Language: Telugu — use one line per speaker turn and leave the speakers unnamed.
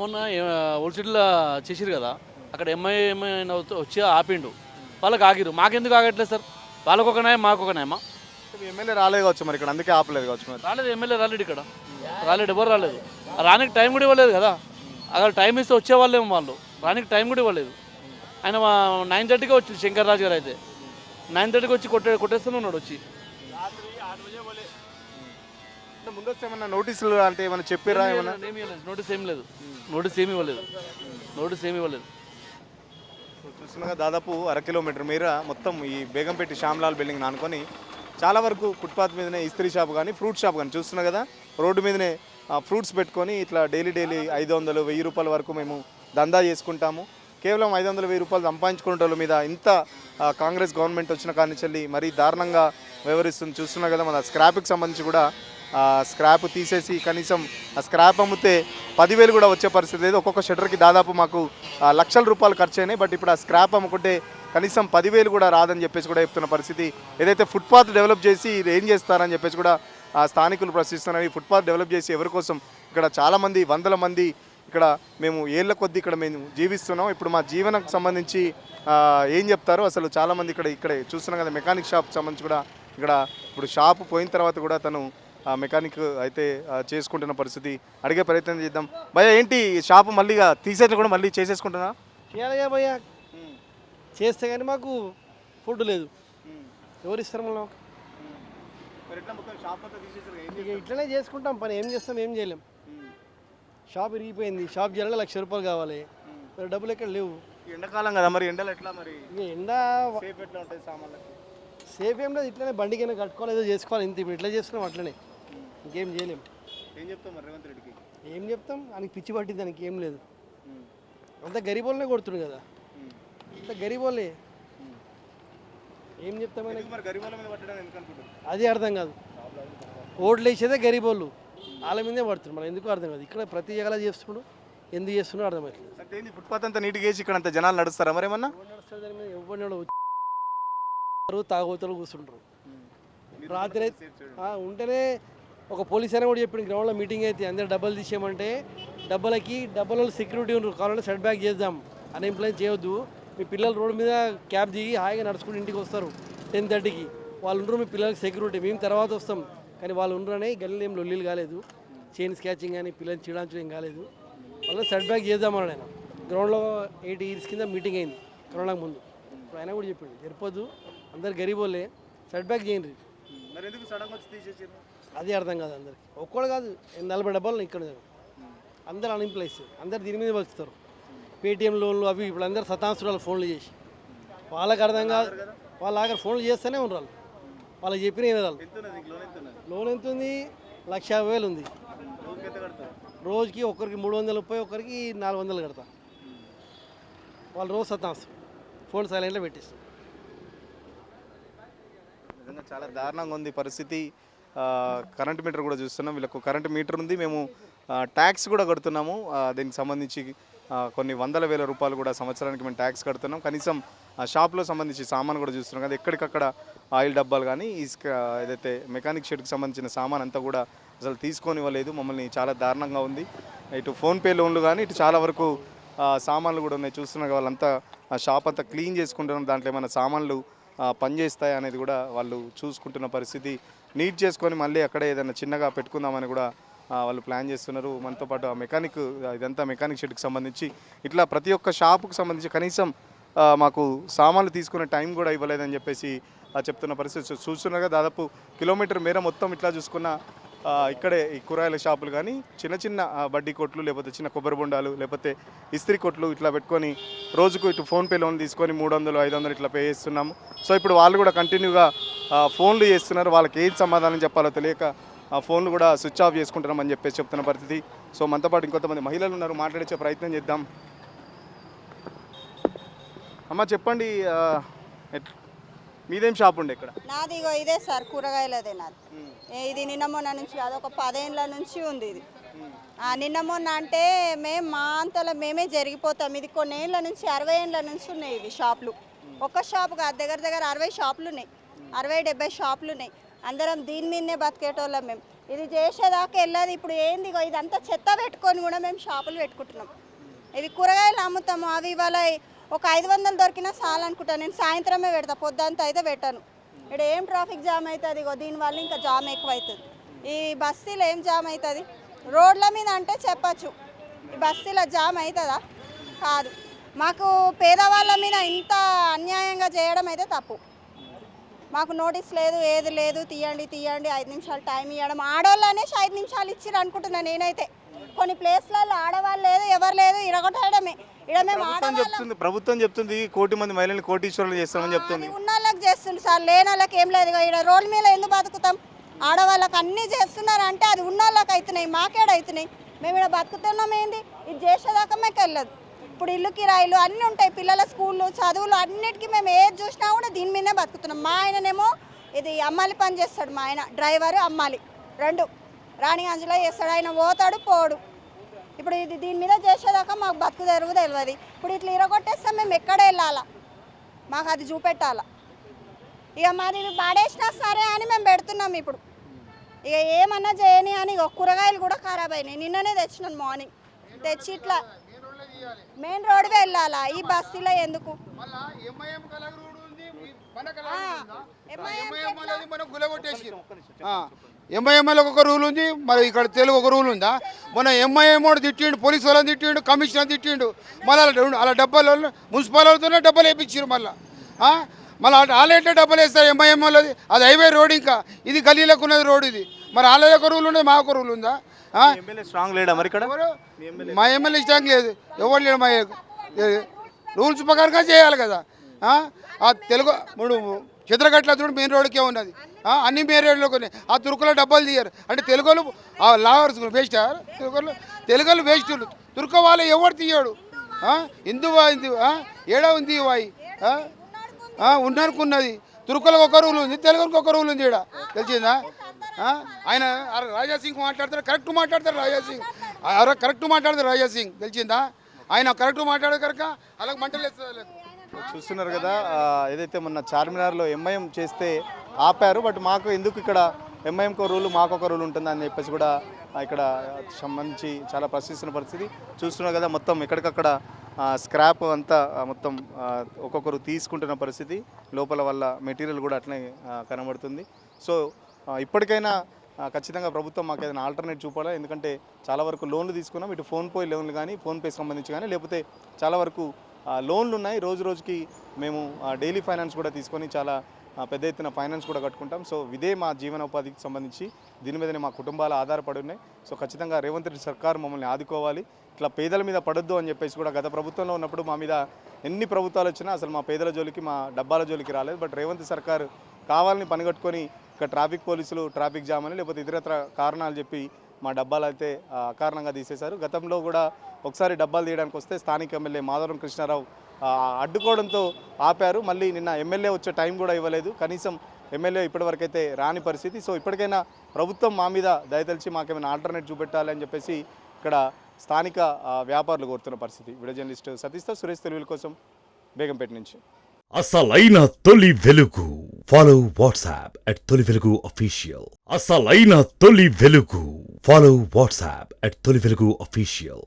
మొన్న హోల్సేల్లో చేసిరు కదా, అక్కడ ఎంఐఎంఐ వచ్చి ఆపిండు. వాళ్ళకి ఆగిరు, మాకెందుకు ఆగట్లేదు సార్? వాళ్ళకు ఒక న్యాయం, మాకు ఒక న్యాయమా?
ఎమ్మెల్యే రాలేదు కావచ్చు మరి ఇక్కడ, అందుకే ఆపలేదు కావచ్చు మరి.
రాలేదు, ఎమ్మెల్యే రాలేడు ఇక్కడ, రాలేడు, ఎవరు రాలేదు. రానికి టైం కూడా ఇవ్వలేదు కదా. అక్కడ టైం ఇస్తే వచ్చేవాళ్ళేమో వాళ్ళు, రానికి టైం కూడా ఇవ్వలేదు. ఆయన 9:30కే వచ్చింది శంకర్ రాజు గారు. అయితే 9:30కి వచ్చి కొట్టేస్తూనే ఉన్నాడు వచ్చి.
ముందస్తు ఏమన్నా నోటీసులు అంటే ఏమన్నా చెప్పిరా? ఏమన్నా
నోటీస్ ఏం లేదు, నోటీస్ ఏమి ఇవ్వలేదు, నోటీస్ ఏమి ఇవ్వలేదు.
చూస్తున్నాగా దాదాపు 1/2 కిలోమీటర్ మేర మొత్తం ఈ బేగంపేట శ్యామ్లాల్ బిల్డింగ్ నానుకొని చాలా వరకు ఫుట్పాత్ మీదనే ఇస్త్రీ షాప్ కానీ ఫ్రూట్ షాప్ కానీ చూస్తున్నా కదా, రోడ్డు మీదనే ఫ్రూట్స్ పెట్టుకొని ఇట్లా డైలీ 500-1000 రూపాయల వరకు మేము దందా చేసుకుంటాము. కేవలం 500-1000 రూపాయలు సంపాదించుకునే వాళ్ళ మీద ఇంత కాంగ్రెస్ గవర్నమెంట్ వచ్చిన కానిచెల్లి మరీ దారుణంగా వ్యవహరిస్తుంది. చూస్తున్నా కదా, మన స్క్రాప్కి సంబంధించి కూడా స్క్రాప్ తీసేసి కనీసం ఆ స్క్రాప్ అమ్మితే 10,000 కూడా వచ్చే పరిస్థితి లేదు. ఒక్కొక్క షట్టర్కి దాదాపు మాకు లక్షల రూపాయలు ఖర్చు అయినాయి. బట్ ఇప్పుడు ఆ స్క్రాప్ అమ్ముకుంటే కనీసం 10,000 కూడా రాదని చెప్పేసి కూడా చెప్తున్న పరిస్థితి. ఏదైతే ఫుట్పాత్ డెవలప్ చేసి ఇది ఏం చేస్తారని చెప్పేసి కూడా స్థానికులు ప్రశ్నిస్తున్నారు. ఈ ఫుట్పాత్ డెవలప్ చేసి ఎవరి కోసం? ఇక్కడ చాలామంది, వందల మంది ఇక్కడ మేము ఏళ్ళ కొద్దీ ఇక్కడ మేము జీవిస్తున్నాం. ఇప్పుడు మా జీవనకు సంబంధించి ఏం చెప్తారో అసలు చాలామంది ఇక్కడే చూస్తున్నాం కదా. మెకానిక్ షాప్ సంబంధించి కూడా ఇక్కడ ఇప్పుడు షాపు పోయిన తర్వాత కూడా తను మెకానిక్ అయితే చేసుకుంటున్న పరిస్థితి. అడిగే ప్రయత్నం చేద్దాం. భయ్యా ఏంటి షాపు మళ్ళీ తీసేట్లు కూడా మళ్ళీ చేసేసుకుంటున్నా?
చేయాలిగా భయ్యా, చేస్తే కానీ మాకు ఫుడ్ లేదు, ఎవరు ఇస్తారు మళ్ళీ? ఇట్లనే చేసుకుంటాం పని, ఏం చేస్తాం, ఏం చేయలేం. షాప్ ఇరిగిపోయింది, షాప్ చేయాలంటే 1,00,000 రూపాయలు కావాలి, మరి డబ్బులు ఎక్కడ లేవు.
ఎండాకాలం కదా మరి, ఎండలు ఎట్లా మరి?
ఎండ
సేఫ్ ఎట్లా ఉంటుంది సామాన్లకి?
సేఫ్ ఏం లేదు, ఇట్లనే బండికైనా కట్టుకోవాలి, ఏదో చేసుకోవాలి, ఇంత ఇప్పుడు ఇట్లా చేస్తున్నాం అట్లనే, ఇంకేం చేయలేం.
ఏం చెప్తాం మరి రేవంత్ రెడ్డికి?
ఏం చెప్తాం, ఆయనకి పిచ్చి పట్టింది, దానికి ఏం లేదు. అంత గరీబోళ్ళనే కొడుతుంది కదా, అంత గరీబోళ్ళే, ఏం చెప్తామని అది అర్థం కాదు. ఓట్లు వేసేదే గరీబోళ్ళు, వాళ్ళ మీదే పడుతుంది, మనం ఎందుకు అర్థం కాదు. ఇక్కడ ప్రతి జగలా చేస్తున్నాడు, ఎందుకు చేస్తున్నాడు అర్థమవుతుంది.
ఫుట్పాత్ అంతా నీట్గా వేసి ఇక్కడ అంత జనాలు నడుస్తారా మరి? ఏమన్నా
ఎవరు తాగుతలు కూర్చుంటారు రాత్రి అయితే ఉంటేనే. ఒక పోలీస్ అయినా కూడా చెప్పింది, గ్రౌండ్లో మీటింగ్ అయితే అందరు డబ్బులు తీసేయమంటే డబ్బుల సెక్యూరిటీ ఉన్నారు, కావాలంటే సెట్ బ్యాక్ చేద్దాం, అన్ఎంప్లాయ్ చేయొద్దు. మీ పిల్లలు రోడ్డు మీద క్యాబ్ దిగి హాయిగా నడుచుకుంటూ ఇంటికి వస్తారు 10:30కి, వాళ్ళు ఉండరు, మీ పిల్లలకి సెక్యూరిటీ, మేము తర్వాత వస్తాం. కానీ వాళ్ళు ఉండరని గల్లీలో ఏం లొల్లీలు కాలేదు, చైన్ స్కాచింగ్ కానీ పిల్లల్ని చీడాంచడం ఏం కాలేదు. వాళ్ళు సెట్ బ్యాక్ చేద్దామని ఆయన గ్రౌండ్లో 8 years కింద మీటింగ్ అయింది కరోనాకు ముందు. ఇప్పుడు ఆయన కూడా చెప్పిండు, సరిపోదు, అందరు గరీబోళ్ళే, సెట్ బ్యాక్ చేయండి. అది అర్థం కాదు అందరికి, ఒక్కడు కాదు, 40 డబ్బాలు ఇక్కడ అందరు అన్ఎంప్లాయ్స్, అందరు దీని మీద బతుకుతారు. పేటీఎం లోన్లు అవి ఇప్పుడు అందరు సతాంశురాలు ఫోన్లు చేసి, వాళ్ళకి అర్థం కాదు, వాళ్ళ ఆఖరి ఫోన్లు చేస్తూనే ఉన్నారు, వాళ్ళకి చెప్పిన వినాలి. లోన్ ఎంత ఉంది? 1,50,000 ఉంది. రోజుకి ఒకరికి 330, ఒకరికి 400 కడతా. వాళ్ళు రోజు సతాంశం, ఫోన్ సైలెంట్లో పెట్టేస్తారు.
నిజంగా చాలా దారుణంగా ఉంది పరిస్థితి. కరెంట్ మీటర్ కూడా చూస్తున్నాం, వీళ్ళకు కరెంట్ మీటర్ ఉంది, మేము ట్యాక్స్ కూడా కడుతున్నాము. దీనికి సంబంధించి కొన్ని 100,000 రూపాయలు కూడా సంవత్సరానికి మేము ట్యాక్స్ కడుతున్నాం. కనీసం షాప్లో సంబంధించి సామాన్ కూడా చూస్తున్నాం కదా, ఎక్కడికక్కడ ఆయిల్ డబ్బాలు కానీ ఏదైతే మెకానిక్ షెడ్కి సంబంధించిన సామాన్ అంతా కూడా అసలు తీసుకొని ఇవ్వలేదు. మమ్మల్ని చాలా దారుణంగా ఉంది. ఇటు ఫోన్పే లోన్లు కానీ ఇటు చాలా వరకు సామాన్లు కూడా ఉన్నాయి. చూస్తున్నా వాళ్ళంతా షాప్ అంతా క్లీన్ చేసుకుంటున్నాం, దాంట్లో ఏమైనా సామాన్లు పనిచేస్తాయి అనేది కూడా వాళ్ళు చూసుకుంటున్న పరిస్థితి. నీట్ చేసుకొని మళ్ళీ అక్కడే ఏదైనా చిన్నగా పెట్టుకుందామని కూడా వాళ్ళు ప్లాన్ చేస్తున్నారు. మనతో పాటు మెకానిక్, ఇదంతా మెకానిక్ షెడ్కి సంబంధించి ఇట్లా ప్రతి ఒక్క షాపుకు సంబంధించి కనీసం మాకు సామాన్లు తీసుకునే టైం కూడా ఇవ్వలేదని చెప్పేసి చెప్తున్న పరిస్థితి చూస్తున్నారుగా. దాదాపు కిలోమీటర్ మేర మొత్తం ఇట్లా చూసుకున్న ఇక్కడే ఈ కూరగాయల షాపులు కానీ చిన్న చిన్న బడ్డీ కొట్లు, లేకపోతే చిన్న కొబ్బరి బొండాలు, లేకపోతే ఇస్త్రీ కొట్లు ఇట్లా పెట్టుకొని రోజుకు ఇటు ఫోన్పే లోన్ తీసుకొని 300-500 ఇట్లా పే చేస్తున్నాము. సో ఇప్పుడు వాళ్ళు కూడా కంటిన్యూగా ఫోన్లు చేస్తున్నారు, వాళ్ళకి ఏం సమాధానం చెప్పాలో తెలియక ఫోన్లు కూడా స్విచ్ ఆఫ్ చేసుకుంటున్నామని చెప్పేసి చెప్తున్న పరిస్థితి. సో మనతో పాటు ఇంకొంతమంది మహిళలు ఉన్నారు, మాట్లాడించే ప్రయత్నం చేద్దాం. అమ్మ చెప్పండి, మీదేం షాప్ ఉండే ఇక్కడ?
నాది ఇదే సార్, కూరగాయలదే నాది. ఇది నిన్న మొన్న నుంచి, అదొక 10 ఏళ్ళ నుంచి ఉంది ఇది. నిన్న మొన్న అంటే మేము మా అంతలో మేమే జరిగిపోతాం. ఇది కొన్ని ఏళ్ళ నుంచి, 60 ఏళ్ళ నుంచి ఉన్నాయి ఇవి షాపులు. ఒక్క షాపు కాదు, దగ్గర 60 షాపులు ఉన్నాయి, 60-70 షాపులు ఉన్నాయి. అందరం దీని మీదనే బతికేటోళ్ళం మేము. ఇది చేసేదాకా వెళ్ళదు. ఇప్పుడు ఏంది ఇగో ఇదంతా చెత్త పెట్టుకొని కూడా మేము షాపులు పెట్టుకుంటున్నాం. ఇవి కూరగాయలు అమ్ముతాము. అవి ఇవాళ ఒక 500 దొరికినా చాలు అనుకుంటాను. నేను సాయంత్రమే పెడతా, పొద్దుంతా అయితే పెట్టాను. ఇక్కడ ఏం ట్రాఫిక్ జామ్ అవుతుంది, ఇగో దీనివల్ల ఇంకా జామ్ ఎక్కువ అవుతుంది. ఈ బస్తీలో ఏం జామ్ అవుతుంది? రోడ్ల మీద అంటే చెప్పచ్చు, ఈ బస్తీలో జామ్ అవుతుందా? కాదు. మాకు పేదవాళ్ళ మీద ఇంత అన్యాయంగా చేయడం అయితే తప్పు. మాకు నోటీస్ లేదు, ఏది లేదు, తీయండి 5 నిమిషాలు టైం ఇవ్వడం. ఆడవాళ్ళు అనేసి 5 నిమిషాలు ఇచ్చిర్రు అనుకుంటున్నాను నేనైతే. కొన్ని ప్లేస్లలో ఆడవాళ్ళు లేదు, ఎవరు లేదు, ఇరగొట్టడమే. ఇక్కడ మేము
ప్రభుత్వం చెప్తుంది 1 కోటి మంది మహిళలు కోటీశ్వరులు చేస్తామని చెప్తుంది.
ఉన్న వాళ్ళకి చేస్తుంది సార్, లేని వాళ్ళకి ఏం లేదు. ఇక్కడ రోడ్ల మీద ఎందుకు బతుకుతాం? ఆడవాళ్ళకి అన్నీ చేస్తున్నారు అంటే అది ఉన్న వాళ్ళకి అవుతున్నాయి, మాకేడవుతున్నాయి. మేము ఇక్కడ బతుకుతున్నాం ఏంది? ఇది చేసేదాకా మాకు వెళ్ళదు. ఇప్పుడు ఇల్లు కిరాయిలు అన్నీ ఉంటాయి, పిల్లల స్కూళ్ళు చదువులు అన్నిటికీ మేము ఏది చూసినా కూడా దీని మీదనే బతుకుతున్నాం. మా ఆయననేమో ఇది అమ్మాలి పని చేస్తాడు, మా ఆయన డ్రైవరు అమ్మాలి 2 రాణిగంజ్లో చేస్తాడు. ఆయన పోతాడు పోడు. ఇప్పుడు ఇది దీని మీద చేసేదాకా మాకు బతుకు తెరువు తెలియదు. ఇప్పుడు ఇట్లా ఇరగొట్టేస్తే మేము ఎక్కడ వెళ్ళాలా? మాకు అది చూపెట్టాలా? ఇక మాది పాడేసినా సరే అని మేము పెడుతున్నాం. ఇప్పుడు ఇక ఏమన్నా చేయని అని కూరగాయలు కూడా ఖరాబ్ అయినాయి. నిన్ననే తెచ్చినాను మార్నింగ్. తెచ్చి ఇట్లా మెయిన్ రోడ్ వెళ్ళాలా? ఈ బస్తీలో ఎందుకు?
ఎంఐఎంఎల్ ఒక రూల్ ఉంది, మరి ఇక్కడ తెలుగు ఒక రూల్ ఉందా? మన ఎంఐఎం వాడు తిట్టిండు, పోలీసు వాళ్ళని తిట్టిండు, కమిషనర్ తిట్టిండు. మళ్ళీ అలా డబ్బాలు మున్సిపల్ వాళ్ళతోనే డబ్బాలు వేయించారు. మళ్ళీ వాళ్ళే డబ్బాలు వేస్తారు ఎంఐఎం వాళ్ళది. అది హైవే రోడ్, ఇంకా ఇది గల్లీలకు ఉన్నది రోడ్. ఇది మరి వాళ్ళ ఒక రూల్ ఉన్నది, మా ఒక రూల్ ఉందా?
స్ట్రాంగ్ లేడా మరి ఇక్కడ?
మా ఎమ్మెల్యే స్ట్రాంగ్ లేదు, ఎవరు లేడు. మా రూల్స్ ప్రకారంగా చేయాలి కదా. ఆ తెలుగు చిత్రగట్ల చూడు మెయిన్ రోడ్కే ఉన్నది, అన్ని మెయిన్ రోడ్లోకి ఉన్నాయి. ఆ తురుకులో డబ్బాలు తీయరు అంటే తెలుగులు లావర్స్ వేస్ట్. తెలుగులు వేస్ట్. తురుక వాళ్ళు ఎవరు తీయడు. హిందువా ఏడా ఉంది వాయి ఉన్నది. తురుకులకు ఒక రూల్ ఉంది, తెలుగులకు ఒక రూల్ ఉంది. ఇక్కడ తెలిసిందా? ఆయన రాజాసింగ్ మాట్లాడతారు, కరెక్ట్ మాట్లాడతారు. కరెక్ట్ మాట్లాడతారు రాజాసింగ్, తెలిసిందా? ఆయన కరెక్ట్ మాట్లాడే కనుక అలాగ మంటలు వేస్తారు.
చూస్తున్నారు కదా, ఏదైతే మొన్న చార్మినార్లో ఎంఐఎం చేస్తే ఆపారు. బట్ మాకు ఎందుకు ఇక్కడ ఎంఐఎంకి ఒక రూలు మాకు ఒక రూల్ ఉంటుంది అని చెప్పేసి కూడా ఇక్కడ సంబంధించి చాలా ప్రశ్నిస్తున్న పరిస్థితి చూస్తున్నారు కదా. మొత్తం ఎక్కడికక్కడ స్క్రాప్ అంతా మొత్తం ఒక్కొక్కరు తీసుకుంటున్న పరిస్థితి. లోపల వల్ల మెటీరియల్ కూడా అట్లనే కనబడుతుంది. సో ఇప్పటికైనా ఖచ్చితంగా ప్రభుత్వం మాకు ఏదైనా ఆల్టర్నేట్ చూపాలి. ఎందుకంటే చాలా వరకు లోన్లు తీసుకున్నాం, ఇటు ఫోన్పే లోన్లు కానీ ఫోన్పే సంబంధించి కానీ, లేకపోతే చాలా వరకు లోన్లు ఉన్నాయి. రోజు రోజుకి మేము డైలీ ఫైనాన్స్ కూడా తీసుకొని చాలా పెద్ద ఎత్తున ఫైనాన్స్ కూడా కట్టుకుంటాం. సో ఇదే మా జీవనోపాధికి సంబంధించి దీని మీదనే మా కుటుంబాలు ఆధారపడి ఉన్నాయి. సో ఖచ్చితంగా రేవంత్ రెడ్డి సర్కారు మమ్మల్ని ఆదుకోవాలి. ఇట్లా పేదల మీద పడొద్దు అని చెప్పేసి కూడా గత ప్రభుత్వంలో ఉన్నప్పుడు మా మీద ఎన్ని ప్రభుత్వాలు వచ్చినా అసలు మా పేదల జోలికి మా డబ్బాల జోలికి రాలేదు. బట్ రేవంత్ సర్కారు కావాలని పనిగట్టుకొని ఇక్కడ ట్రాఫిక్ పోలీసులు ట్రాఫిక్ జామ్ అని లేకపోతే ఇతరత్ర కారణాలు చెప్పి మా డబ్బాలు అయితే అకారణంగా తీసేశారు. గతంలో కూడా ఒకసారి డబ్బాలు తీయడానికి వస్తే స్థానిక ఎమ్మెల్యే మాధవరం కృష్ణారావు అడ్డుకోవడంతో ఆపారు. మళ్ళీ నిన్న ఎమ్మెల్యే వచ్చే టైం కూడా ఇవ్వలేదు. కనీసం ఎమ్మెల్యే ఇప్పటివరకైతే రాని పరిస్థితి. సో ఇప్పటికైనా ప్రభుత్వం మా మీద దయతలిచి మాకేమైనా ఆల్టర్నేట్ చూపెట్టాలి అని చెప్పేసి ఇక్కడ స్థానిక వ్యాపారులు కోరుతున్న పరిస్థితి. వీడియో జర్నలిస్ట్ సతీష్తో సురేష్ తెలుగుల కోసం బేగంపేట నుంచి.
అసలైన తొలి వెలుగు. ఫాలో వాట్సాప్ @తొలి వెలుగు అఫీషియల్. అసలైన తొలి వెలుగు. ఫాలో వాట్సాప్ @తొలి వెలుగు అఫీషియల్.